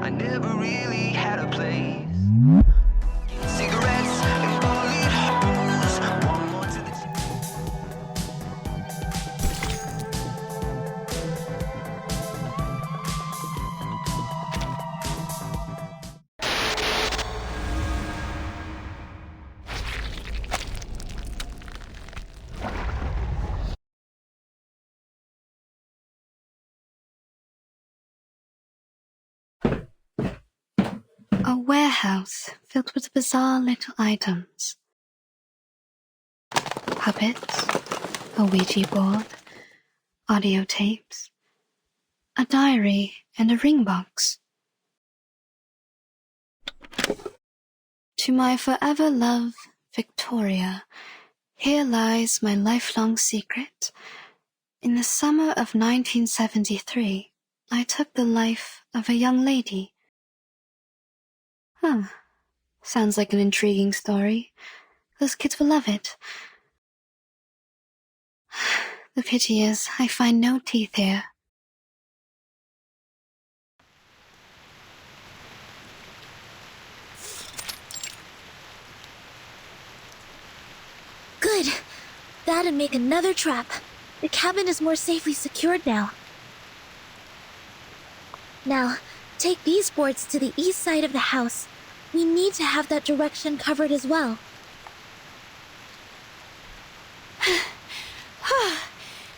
I never really had a place. Cigarettes and bullet holes. One more to the A warehouse filled with bizarre little items. Puppets, a Ouija board, audio tapes, a diary, and a ring box. To my forever love, Victoria, here lies my lifelong secret. In the summer of 1973, I took the life of a young lady. Sounds like an intriguing story. Those kids will love it. The pity is, I find no teeth here. Good. That'd make another trap. The cabin is more safely secured now. Now, take these boards to the east side of the house. We need to have that direction covered as well.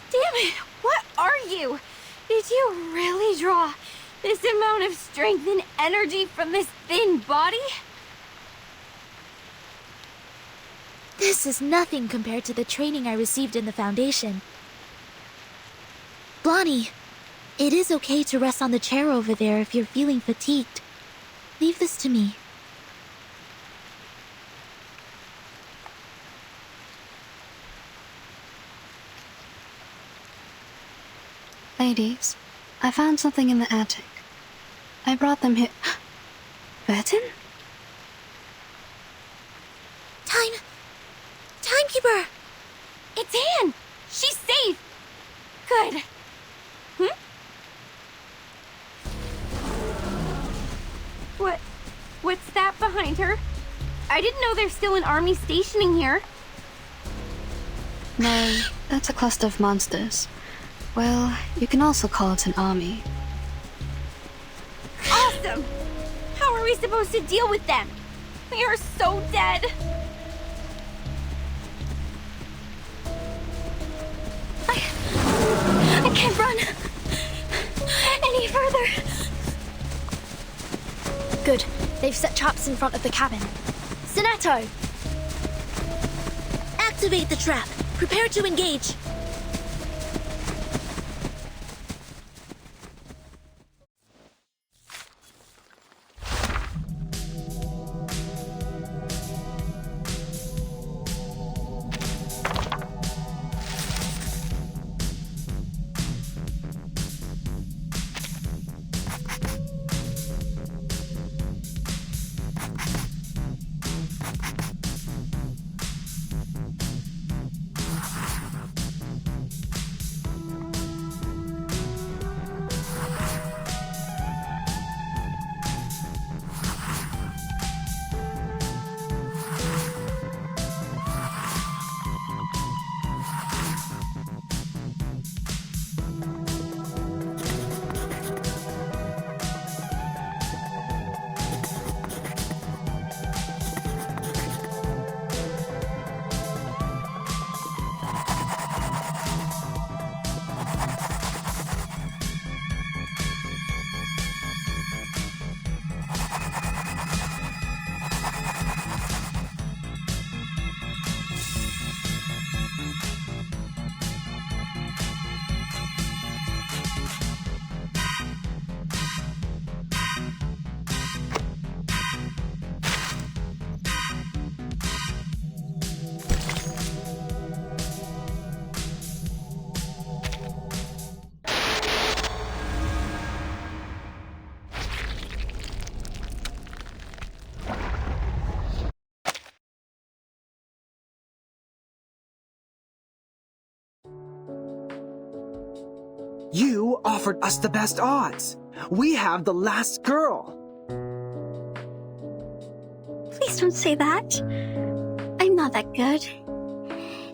Damn it! What are you? Did you really draw this amount of strength and energy from this thin body? This is nothing compared to the training I received in the Foundation. Blondie, it is okay to rest on the chair over there if you're feeling fatigued. Leave this to me. Ladies, I found something in the attic. I brought them here. Burton? Timekeeper! It's Anne! She's safe! Good. What's that behind her? I didn't know there's still an army stationing here. No, that's a cluster of monsters. Well, you can also call it an army. Awesome! How are we supposed to deal with them? We are so dead. I can't run any further. Good. They've set traps in front of the cabin. Sonato! Activate the trap. Prepare to engage. You offered us the best odds. We have the last girl! Please don't say that. I'm not that good.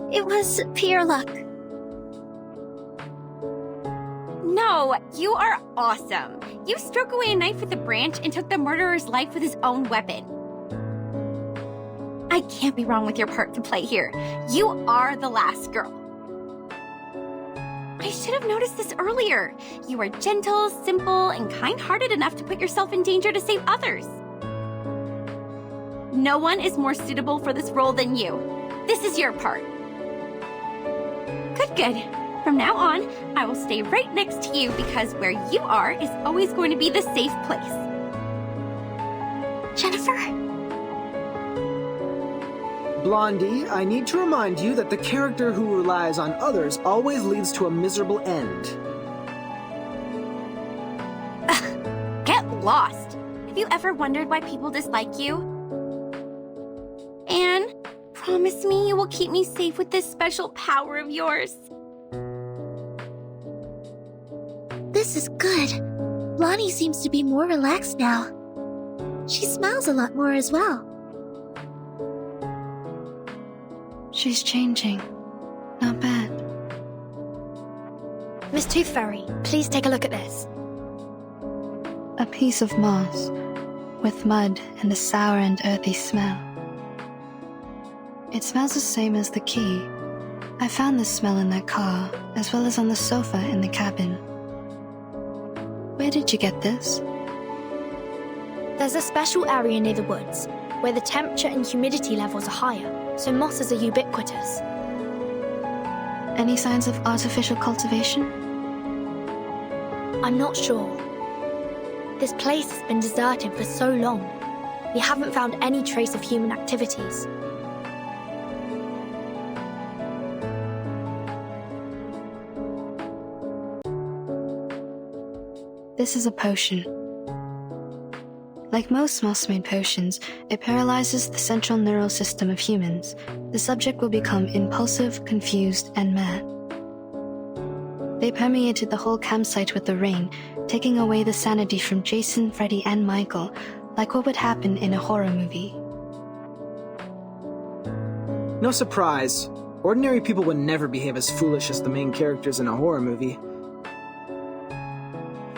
It was pure luck. No, you are awesome. You struck away a knife with a branch and took the murderer's life with his own weapon. I can't be wrong with your part to play here. You are the last girl. I should have noticed this earlier. You are gentle, simple, and kind-hearted enough to put yourself in danger to save others. No one is more suitable for this role than you. This is your part. Good. From now on, I will stay right next to you because where you are is always going to be the safe place. Jennifer? Blondie, I need to remind you that the character who relies on others always leads to a miserable end. Get lost. Have you ever wondered why people dislike you? Anne, promise me you will keep me safe with this special power of yours. This is good. Lonnie seems to be more relaxed now. She smiles a lot more as well. She's changing. Not bad. Miss Tooth Fairy, please take a look at this. A piece of moss, with mud and a sour and earthy smell. It smells the same as the key. I found this smell in that car, as well as on the sofa in the cabin. Where did you get this? There's a special area near the woods, where the temperature and humidity levels are higher, so mosses are ubiquitous. Any signs of artificial cultivation? I'm not sure. This place has been deserted for so long. We haven't found any trace of human activities. This is a potion. Like most moss-made potions, it paralyzes the central neural system of humans. The subject will become impulsive, confused, and mad. They permeated the whole campsite with the rain, taking away the sanity from Jason, Freddy, and Michael, like what would happen in a horror movie. No surprise. Ordinary people would never behave as foolish as the main characters in a horror movie.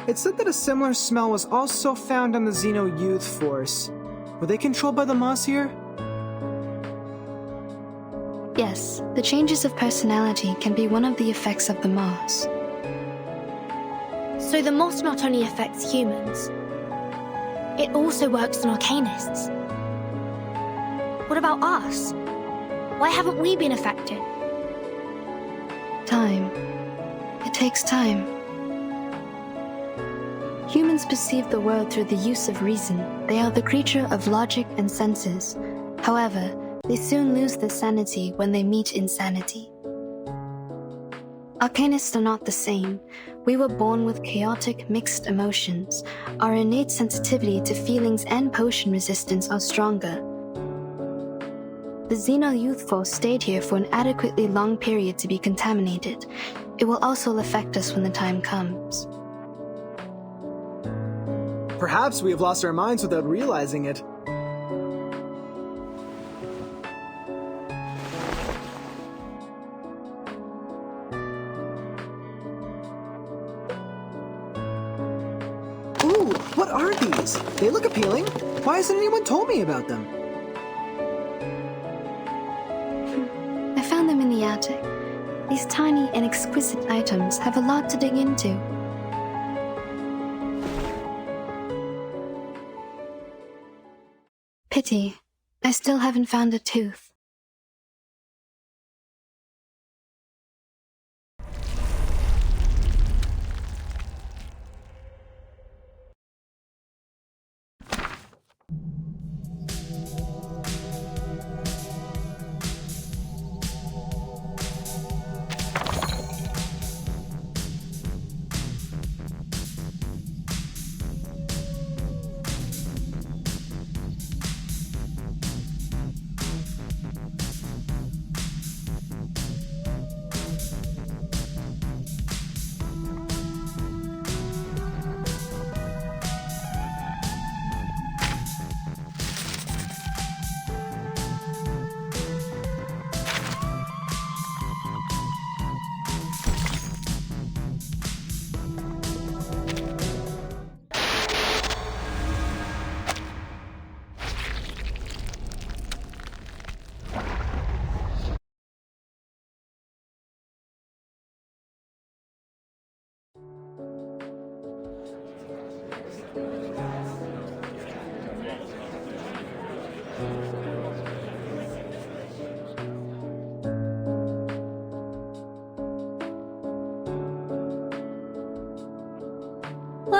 It's said that a similar smell was also found on the Xeno Youth Force. Were they controlled by the moss here? Yes, the changes of personality can be one of the effects of the moss. So the moss not only affects humans, it also works on arcanists. What about us? Why haven't we been affected? Time. It takes time. Humans perceive the world through the use of reason. They are the creature of logic and senses. However, they soon lose their sanity when they meet insanity. Arcanists are not the same. We were born with chaotic, mixed emotions. Our innate sensitivity to feelings and potion resistance are stronger. The Xeno Youth Force stayed here for an adequately long period to be contaminated. It will also affect us when the time comes. Perhaps we have lost our minds without realizing it. Ooh, what are these? They look appealing. Why hasn't anyone told me about them? I found them in the attic. These tiny and exquisite items have a lot to dig into. Pity, I still haven't found a tooth.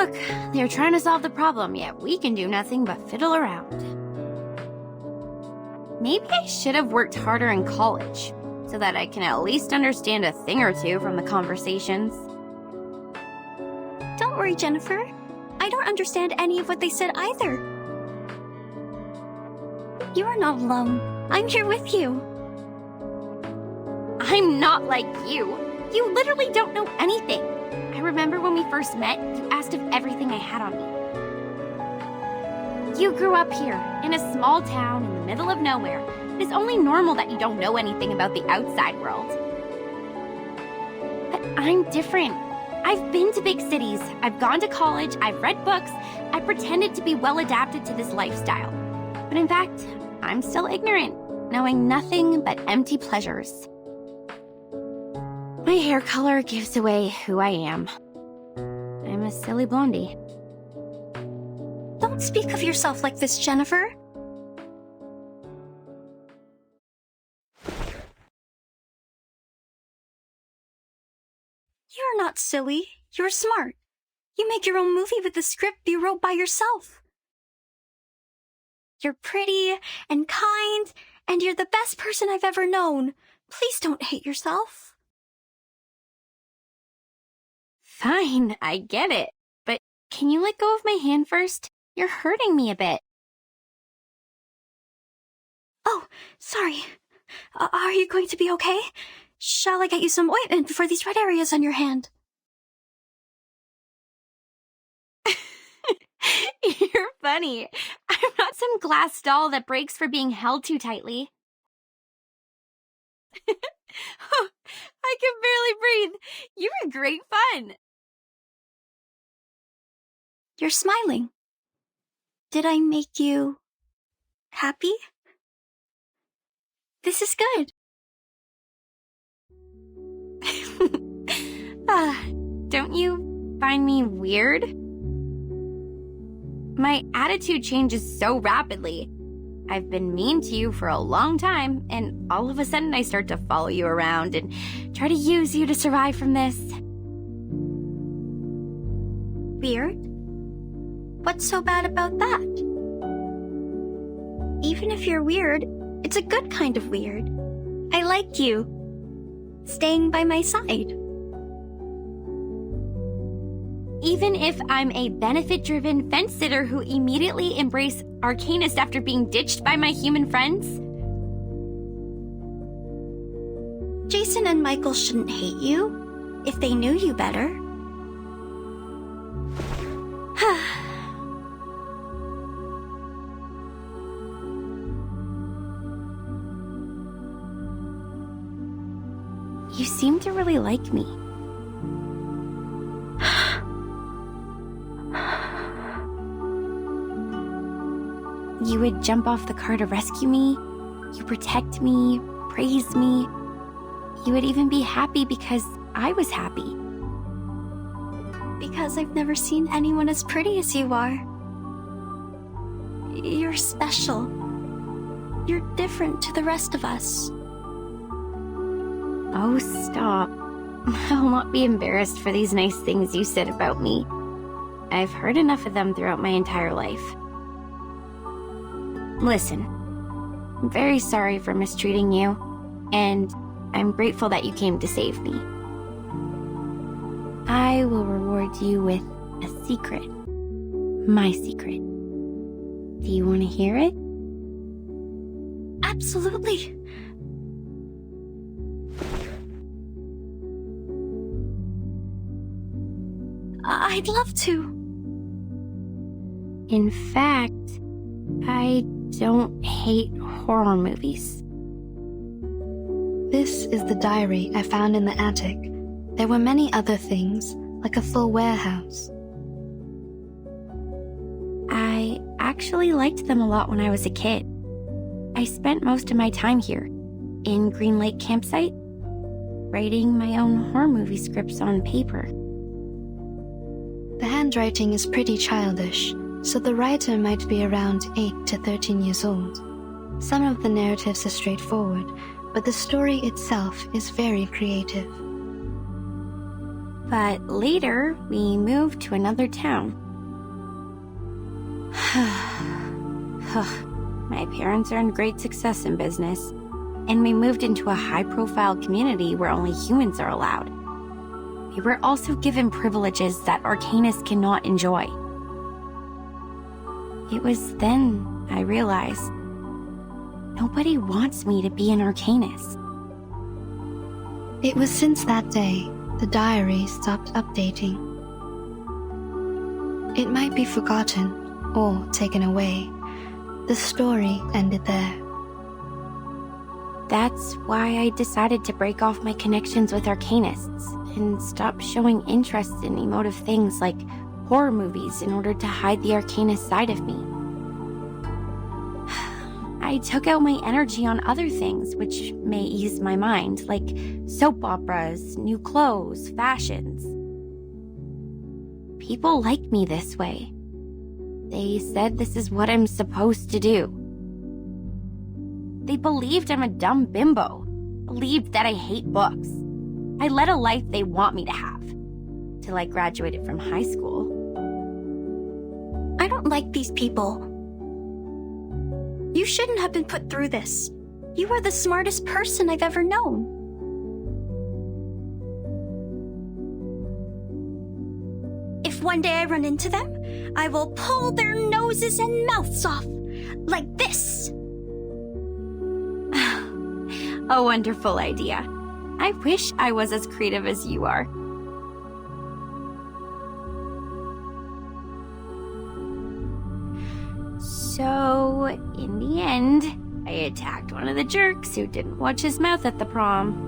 Look, they're trying to solve the problem, yet we can do nothing but fiddle around. Maybe I should have worked harder in college, so that I can at least understand a thing or two from the conversations. Don't worry, Jennifer. I don't understand any of what they said either. You are not alone. I'm here with you. I'm not like you. You literally don't know anything. I remember when we first met, you asked if everything I had on me. You grew up here, in a small town in the middle of nowhere. It is only normal that you don't know anything about the outside world. But I'm different. I've been to big cities, I've gone to college, I've read books, I pretended to be well adapted to this lifestyle. But in fact, I'm still ignorant, knowing nothing but empty pleasures. My hair color gives away who I am. I'm a silly blondie. Don't speak of yourself like this, Jennifer. You're not silly. You're smart. You make your own movie with the script you wrote by yourself. You're pretty and kind, and you're the best person I've ever known. Please don't hate yourself. Fine, I get it. But can you let go of my hand first? You're hurting me a bit. Oh, sorry. Are you going to be okay? Shall I get you some ointment for these red areas on your hand? You're funny. I'm not some glass doll that breaks for being held too tightly. Oh, I can barely breathe. You were great fun. You're smiling. Did I make you happy? This is good. Don't you find me weird? My attitude changes so rapidly. I've been mean to you for a long time, and all of a sudden I start to follow you around and try to use you to survive from this. Weird? What's so bad about that? Even if you're weird, it's a good kind of weird. I like you. Staying by my side. Even if I'm a benefit-driven fence-sitter who immediately embraced Arcanist after being ditched by my human friends? Jason and Michael shouldn't hate you if they knew you better. You seem to really like me. You would jump off the car to rescue me. You protect me, praise me. You would even be happy because I was happy. Because I've never seen anyone as pretty as you are. You're special. You're different to the rest of us. Oh, stop. I'll not be embarrassed for these nice things you said about me. I've heard enough of them throughout my entire life. Listen, I'm very sorry for mistreating you, and I'm grateful that you came to save me. I will reward you with a secret. My secret. Do you want to hear it? Absolutely. I'd love to. In fact, I don't hate horror movies. This is the diary I found in the attic. There were many other things, like a full warehouse. I actually liked them a lot when I was a kid. I spent most of my time here, in Greenlake campsite, writing my own horror movie scripts on paper. The handwriting is pretty childish, so the writer might be around 8 to 13 years old. Some of the narratives are straightforward, but the story itself is very creative. But later, we moved to another town. My parents earned great success in business, and we moved into a high-profile community where only humans are allowed. We were also given privileges that Arcanists cannot enjoy. It was then I realized nobody wants me to be an Arcanist. It was since that day the diary stopped updating. It might be forgotten or taken away. The story ended there. That's why I decided to break off my connections with Arcanists and stop showing interest in emotive things like horror movies in order to hide the Arcanist side of me. I took out my energy on other things which may ease my mind, like soap operas, new clothes, fashions. People like me this way. They said this is what I'm supposed to do. They believed I'm a dumb bimbo, believed that I hate books. I led a life they want me to have, till I graduated from high school. I don't like these people. You shouldn't have been put through this. You are the smartest person I've ever known. If one day I run into them, I will pull their noses and mouths off, like this. A wonderful idea. I wish I was as creative as you are. So, in the end, I attacked one of the jerks who didn't watch his mouth at the prom.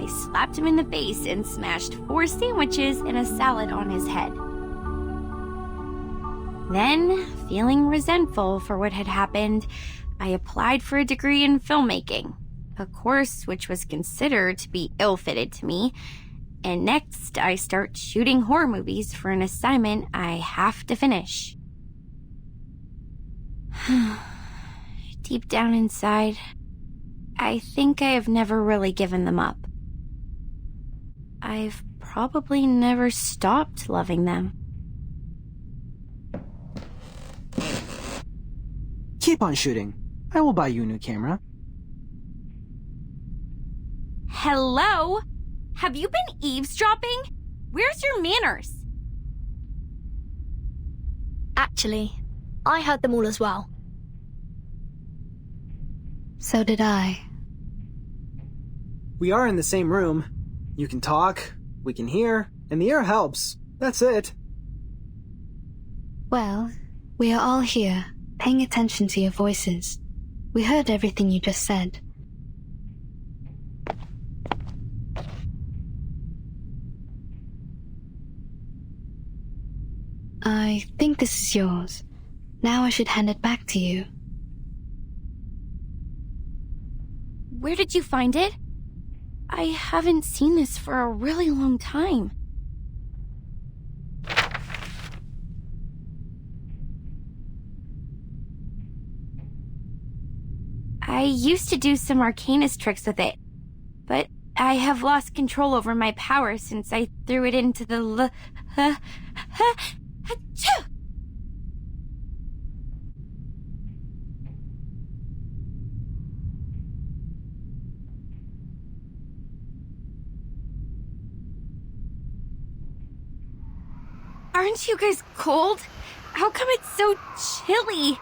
I slapped him in the face and smashed 4 sandwiches and a salad on his head. Then, feeling resentful for what had happened, I applied for a degree in filmmaking, a course which was considered to be ill-fitted to me, and next I start shooting horror movies for an assignment I have to finish. Deep down inside, I think I have never really given them up. I've probably never stopped loving them. Keep on shooting. I will buy you a new camera. Hello? Have you been eavesdropping? Where's your manners? Actually, I heard them all as well. So did I. We are in the same room. You can talk, we can hear, and the air helps. That's it. Well, we are all here, paying attention to your voices. We heard everything you just said. I think this is yours. Now I should hand it back to you. Where did you find it? I haven't seen this for a really long time. I used to do some Arcanist tricks with it, but I have lost control over my power since I threw it into the achoo! Aren't you guys cold? How come it's so chilly?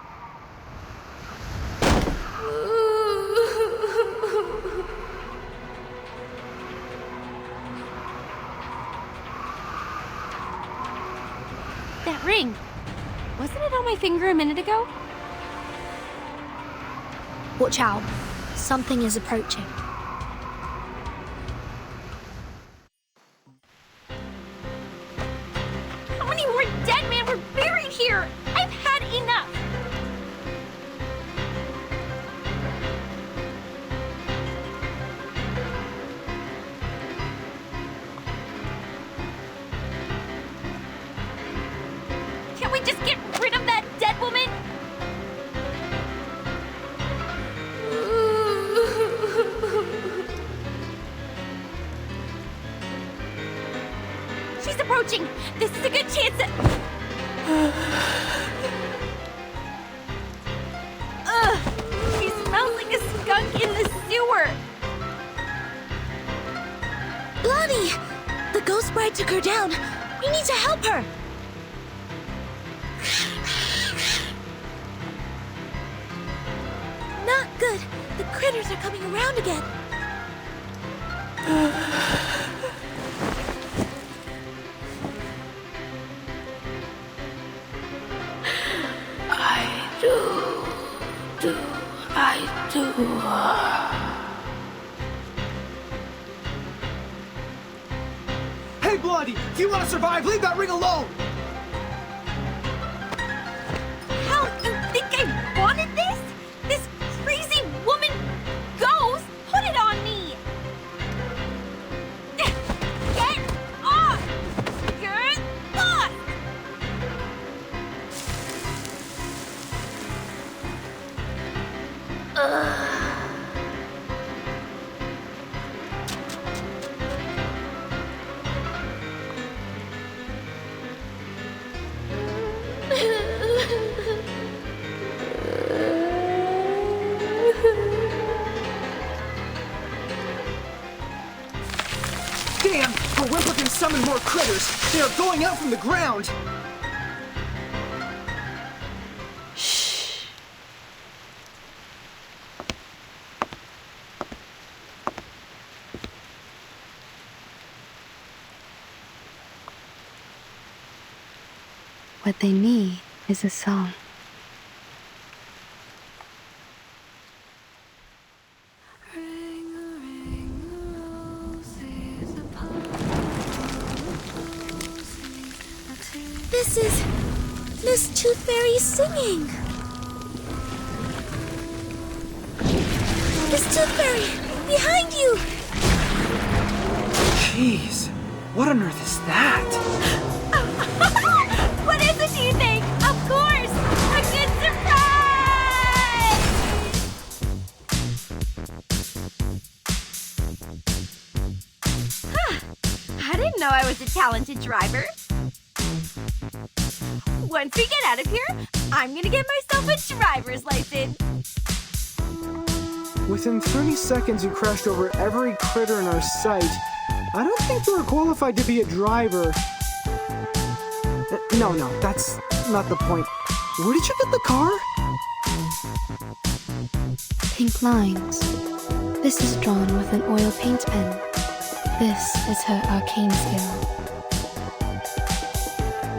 That ring. Wasn't it on my finger a minute ago? Watch out. Something is approaching. How many more dead men were buried here? I've had enough. Can't we just get rid of that dead woman? down. We need to help her. Not good. The critters are coming around again. I do. Hey, Blondie! If you want to survive, leave that ring alone! Hell, you think I wanted this? This crazy woman ghost put it on me! Get off! Get off! Damn! The Whimper can summon more critters! They are going out from the ground! Shh. What they need is a song. This is Miss Tooth Fairy singing. Miss Tooth Fairy, behind you! Jeez, what on earth is that? What is it, do you think? Of course! A good surprise! I didn't know I was a talented driver. Once we get out of here, I'm gonna get myself a driver's license. Within 30 seconds, you crashed over every critter in our sight. I don't think you were qualified to be a driver. No, that's not the point. Where did you get the car? Pink lines. This is drawn with an oil paint pen. This is her arcane skill.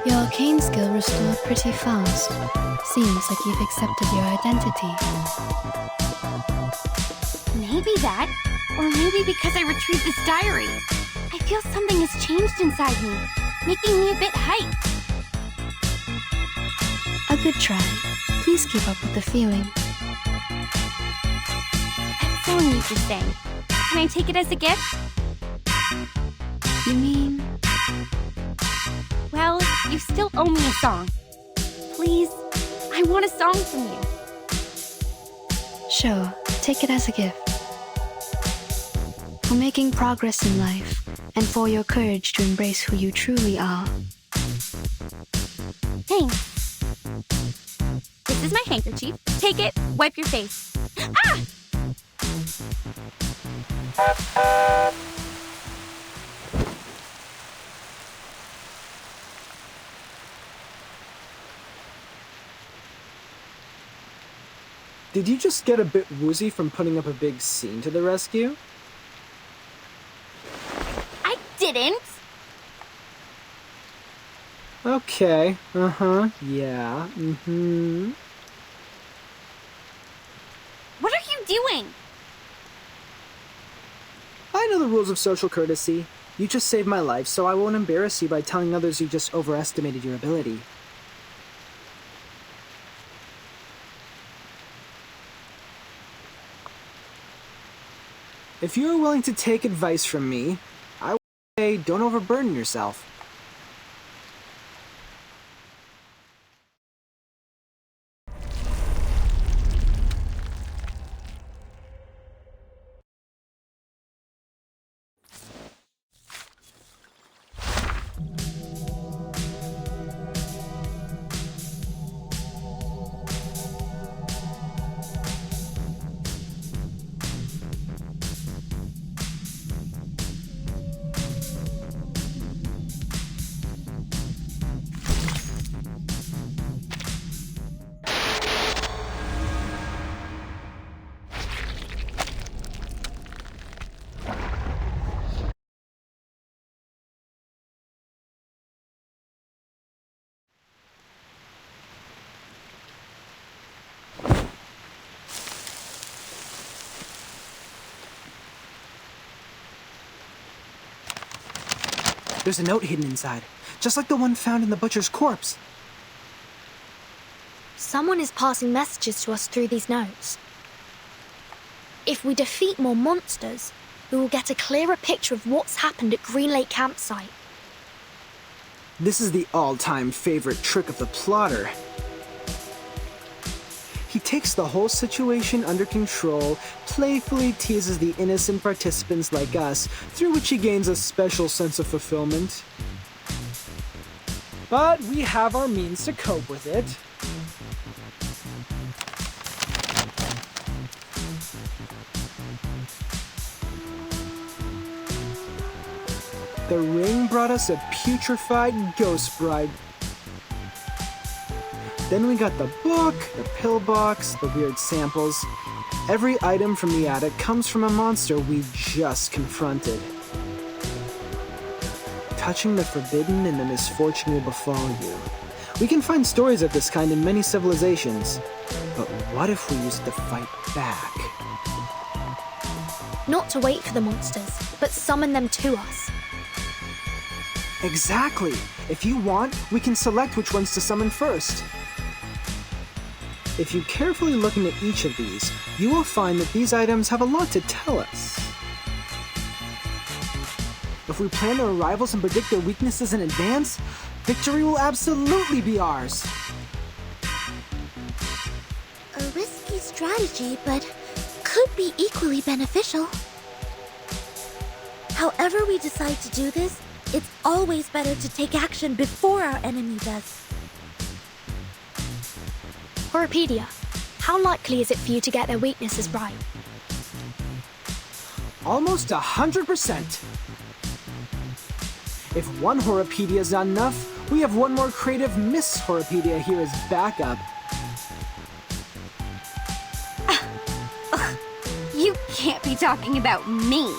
Your arcane skill restored pretty fast. Seems like you've accepted your identity. Maybe that, or maybe because I retrieved this diary. I feel something has changed inside me, making me a bit hyped. A good try. Please keep up with the feeling. That's so interesting. Can I take it as a gift? You mean? Well, you still owe me a song. Please, I want a song from you. Sure, take it as a gift. For making progress in life, and for your courage to embrace who you truly are. Thanks. This is my handkerchief. Take it, wipe your face. Ah! Did you just get a bit woozy from putting up a big scene to the rescue? I didn't. Okay, yeah, What are you doing? I know the rules of social courtesy. You just saved my life, so I won't embarrass you by telling others you just overestimated your ability. If you are willing to take advice from me, I would say don't overburden yourself. There's a note hidden inside, just like the one found in the butcher's corpse. Someone is passing messages to us through these notes. If we defeat more monsters, we will get a clearer picture of what's happened at Greenlake campsite. This is the all-time favorite trick of the plotter. He takes the whole situation under control, playfully teases the innocent participants like us, through which he gains a special sense of fulfillment. But we have our means to cope with it. The ring brought us a putrefied ghost bride. Then we got the book, the pill box, the weird samples. Every item from the attic comes from a monster we just confronted. Touching the forbidden and the misfortune will befall you. We can find stories of this kind in many civilizations. But what if we used to fight back? Not to wait for the monsters, but summon them to us. Exactly! If you want, we can select which ones to summon first. If you carefully look into each of these, you will find that these items have a lot to tell us. If we plan their arrivals and predict their weaknesses in advance, victory will absolutely be ours. A risky strategy, but could be equally beneficial. However we decide to do this, it's always better to take action before our enemy does. Horopedia, how likely is it for you to get their weaknesses right? Almost 100%. If one Horopedia is not enough, we have one more creative Miss Horopedia here as backup. You can't be talking about me.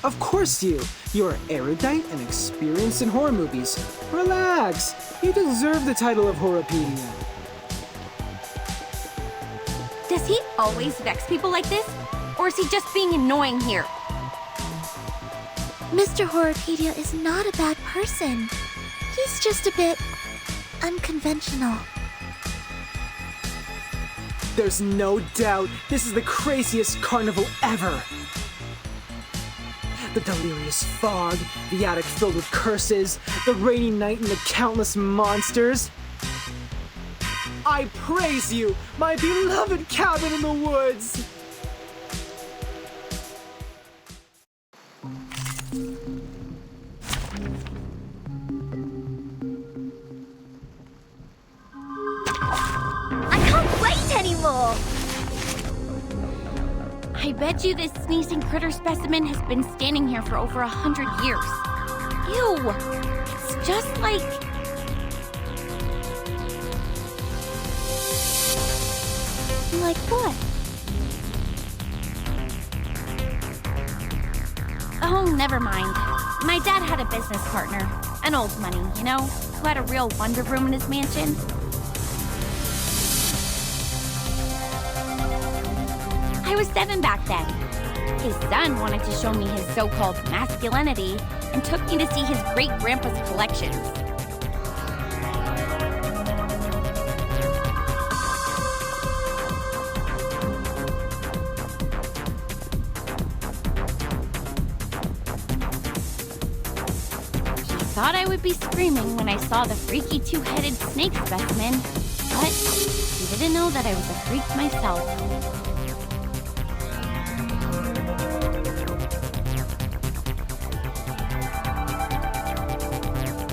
Of course you! You're erudite and experienced in horror movies. Relax! You deserve the title of Horopedia. Does he always vex people like this? Or is he just being annoying here? Mr. Horopedia is not a bad person. He's just a bit unconventional. There's no doubt this is the craziest carnival ever! The delirious fog, the attic filled with curses, the rainy night and the countless monsters. I praise you, my beloved cabin in the woods! I can't wait anymore! I bet you this sneezing critter specimen has been standing here for over 100 years. Ew! It's just like... Like what? Oh, never mind. My dad had a business partner. An old money, you know? Who had a real wonder room in his mansion. I was 7 back then. His son wanted to show me his so-called masculinity and took me to see his great-grandpa's collections. He thought I would be screaming when I saw the freaky two-headed snake specimen, but he didn't know that I was a freak myself.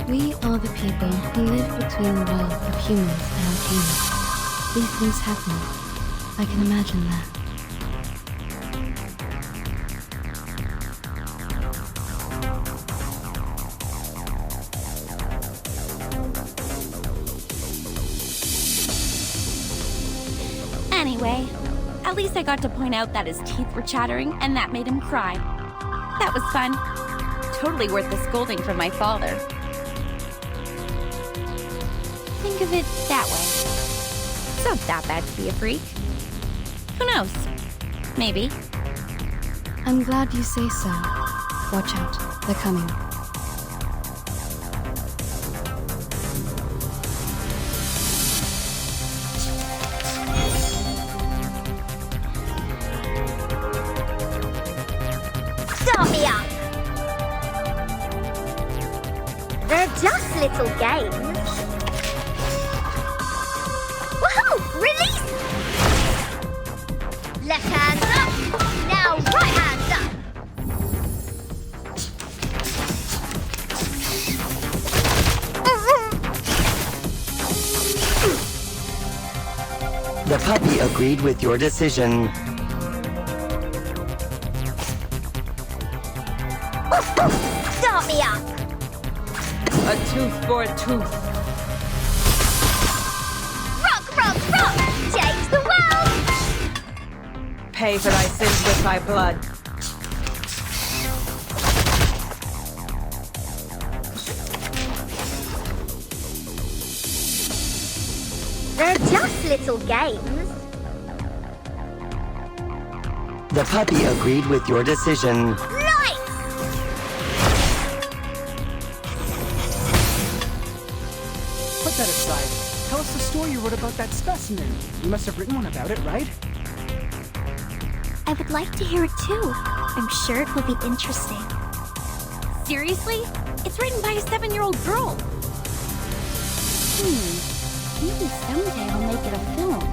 We are the people who live between the world of humans and arcane. These things happen. I can imagine that. Anyway, at least I got to point out that his teeth were chattering and that made him cry. That was fun. Totally worth the scolding from my father. Think of it that way. It's not that bad to be a freak. Who knows? Maybe. I'm glad you say so. Watch out, they're coming. Start me up! They're just little games. Woohoo! Release! Left hand up. Now right hand up. The puppy agreed with your decision. Start me up. A tooth for a tooth. Rock, rock, rock. Change the world. Pay for thy sins with thy blood. They're just little games. The puppy agreed with your decision. Lights! Put that aside. Tell us the story you wrote about that specimen. You must have written one about it, right? I would like to hear it too. I'm sure it will be interesting. Seriously? It's written by a 7-year-old girl. Maybe someday I'll make it a film.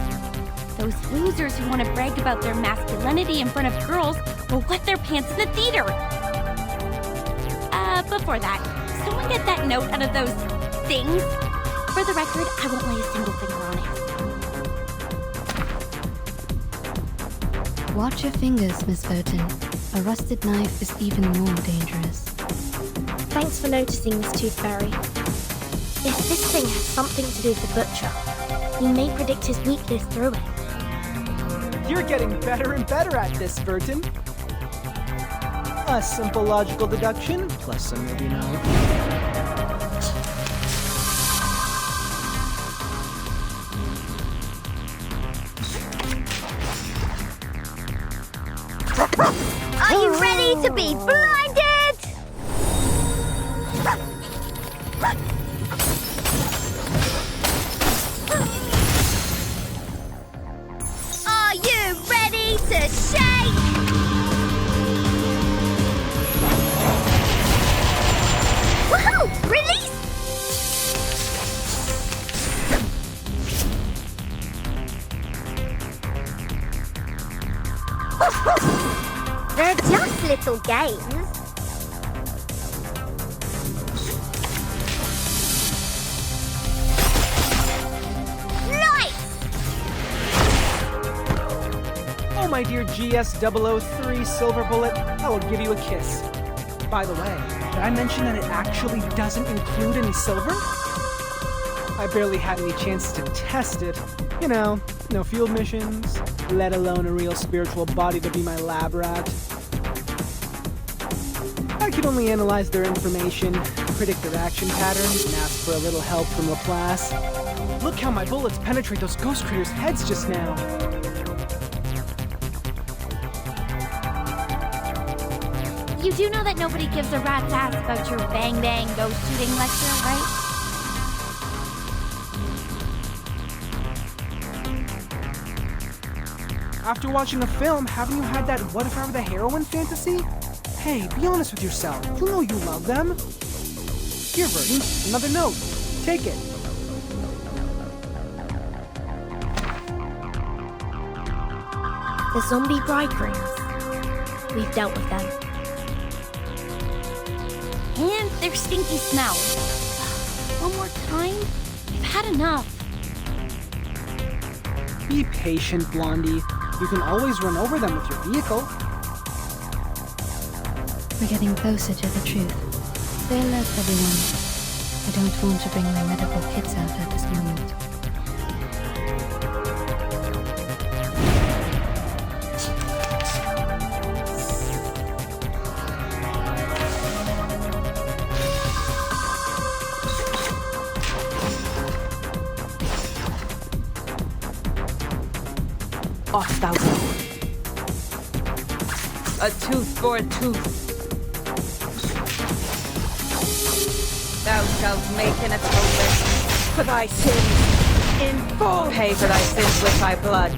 Those losers who want to brag about their masculinity in front of girls will wet their pants in the theater. Before that, someone get that note out of those things. For the record, I won't lay a single finger on it. Watch your fingers, Miss Burton. A rusted knife is even more dangerous. Thanks for noticing, Miss Tooth Fairy. If this thing has something to do with the butcher, we may predict his weakness through it. You're getting better and better at this, Burton. A simple logical deduction, plus some maybe knowledge. Are you ready to be blinded? Are you ready to shake? Woohoo! Release! They're just little games. Lights! Oh, my dear GS003 Silver Bullet, I will give you a kiss. By the way, did I mention that it actually doesn't include any silver? I barely had any chances to test it. You know, no field missions, let alone a real spiritual body to be my lab rat. I could only analyze their information, predict their action patterns, and ask for a little help from Laplace. Look how my bullets penetrate those ghost critters' heads just now. You do know that nobody gives a rat's ass about your bang-bang ghost shooting lecture, right? After watching a film, haven't you had that what if I were the heroine fantasy? Hey, be honest with yourself. You know you love them. Here, Burton, another note. Take it. The zombie bridegrooms. We've dealt with them. And their stinky smell. One more time? I've had enough. Be patient, Blondie. You can always run over them with your vehicle. We're getting closer to the truth. Stay alert, everyone. I don't want to bring my medical kits out at this moment. Off thou go. A tooth for a tooth. Thou shalt make an atonement for thy sins in full. Pay for thy sins with thy blood.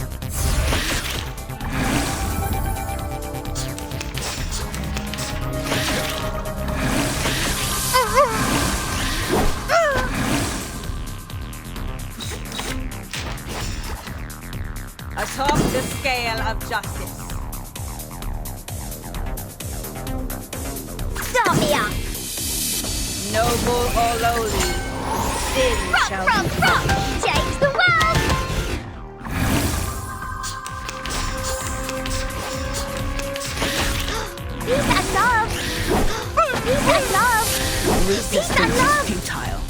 Atop the scale of justice. Stop me up! Noble or lowly, sin shall be punished. Change the world! Peace and love! Peace and love! Peace and love! Futile.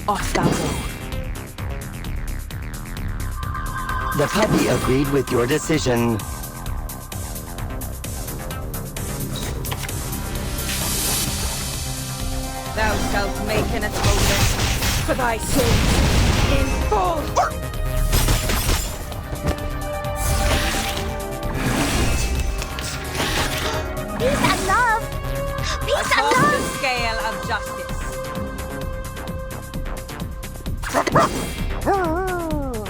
Off thou go. The puppy agreed with your decision. Thou shalt make an atonement for thy sins in full. Peace and love! Peace and Atop the love! scale of justice.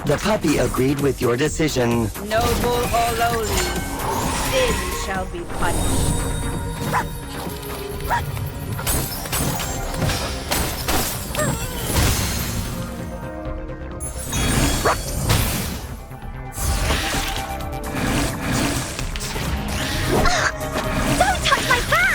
The puppy agreed with your decision. Noble or lowly, sin shall be punished. Don't touch my fan!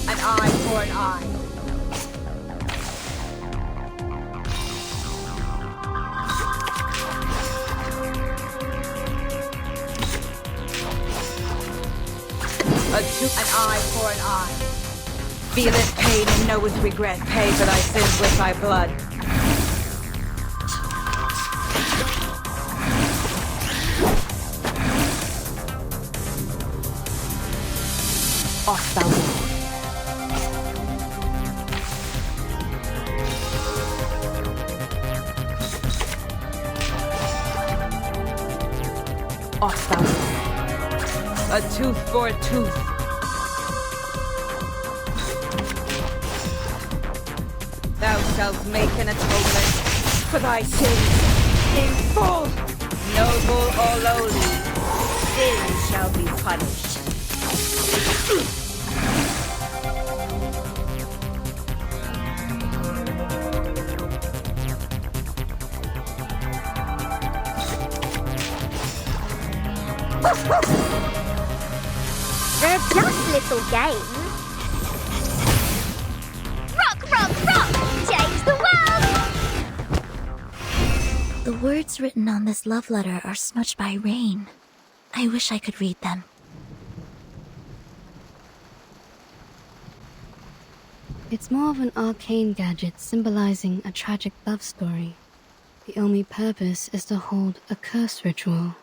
An eye for an eye. An eye for an eye. Feeleth pain and knoweth regret. Pay for thy sins with thy blood. Off thou go. Off thou go. A tooth for a tooth. Thou shalt make an atonement for thy sins in full. Noble or lowly, sin shall be punished. They're just little games. Rock, rock, rock! Change the world! The words written on this love letter are smudged by rain. I wish I could read them. It's more of an arcane gadget symbolizing a tragic love story. The only purpose is to hold a curse ritual.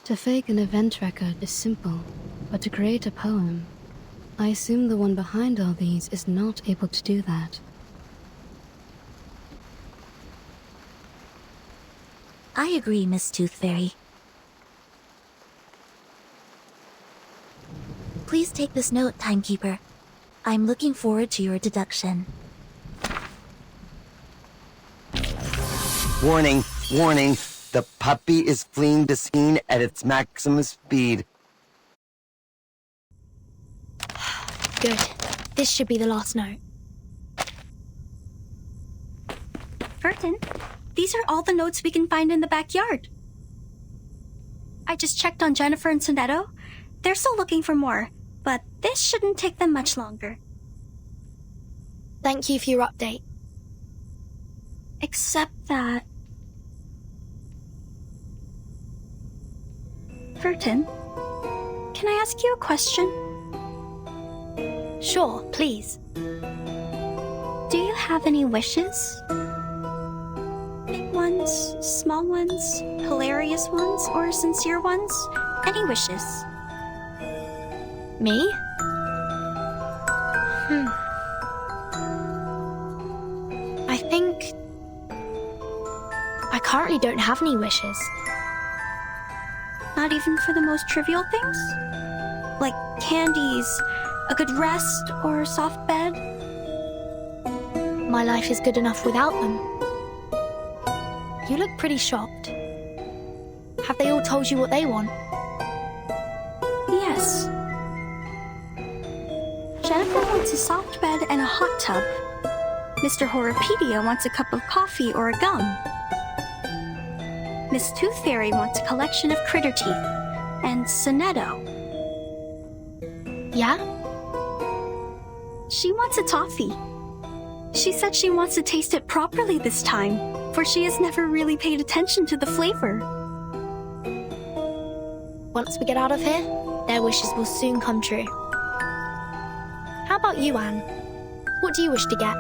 To fake an event record is simple, but to create a poem, I assume the one behind all these is not able to do that. I agree, Miss Tooth Fairy. Please take this note, Timekeeper. I'm looking forward to your deduction. Warning, warning. The puppy is fleeing the scene at its maximum speed. Good. This should be the last note. Burton, these are all the notes we can find in the backyard. I just checked on Jennifer and Sonetto. They're still looking for more, but this shouldn't take them much longer. Thank you for your update. Except that... Burton, can I ask you a question? Sure, please. Do you have any wishes? Big ones, small ones, hilarious ones, or sincere ones? Any wishes? Me? I think I currently don't have any wishes. Not even for the most trivial things? Like candies, a good rest, or a soft bed? My life is good enough without them. You look pretty shocked. Have they all told you what they want? Yes. Jennifer wants a soft bed and a hot tub. Mr. Horopedia wants a cup of coffee or a gum. Miss Tooth Fairy wants a collection of critter teeth. And Sonetto. Yeah? She wants a toffee. She said she wants to taste it properly this time, for she has never really paid attention to the flavor. Once we get out of here, their wishes will soon come true. How about you, Anne? What do you wish to get?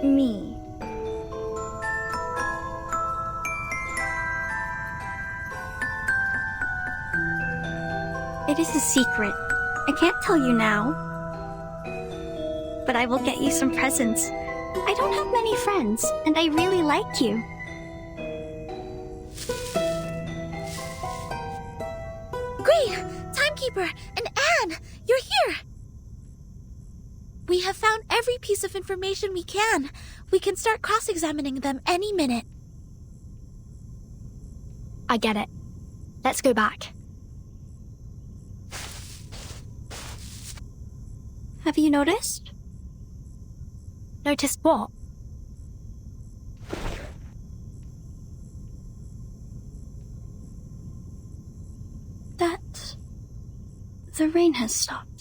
Me. It is a secret. I can't tell you now. But I will get you some presents. I don't have many friends, and I really like you. Green, Timekeeper, and Anne, you're here! We have found every piece of information we can. We can start cross-examining them any minute. I get it. Let's go back. Have you noticed? Noticed what? That the rain has stopped.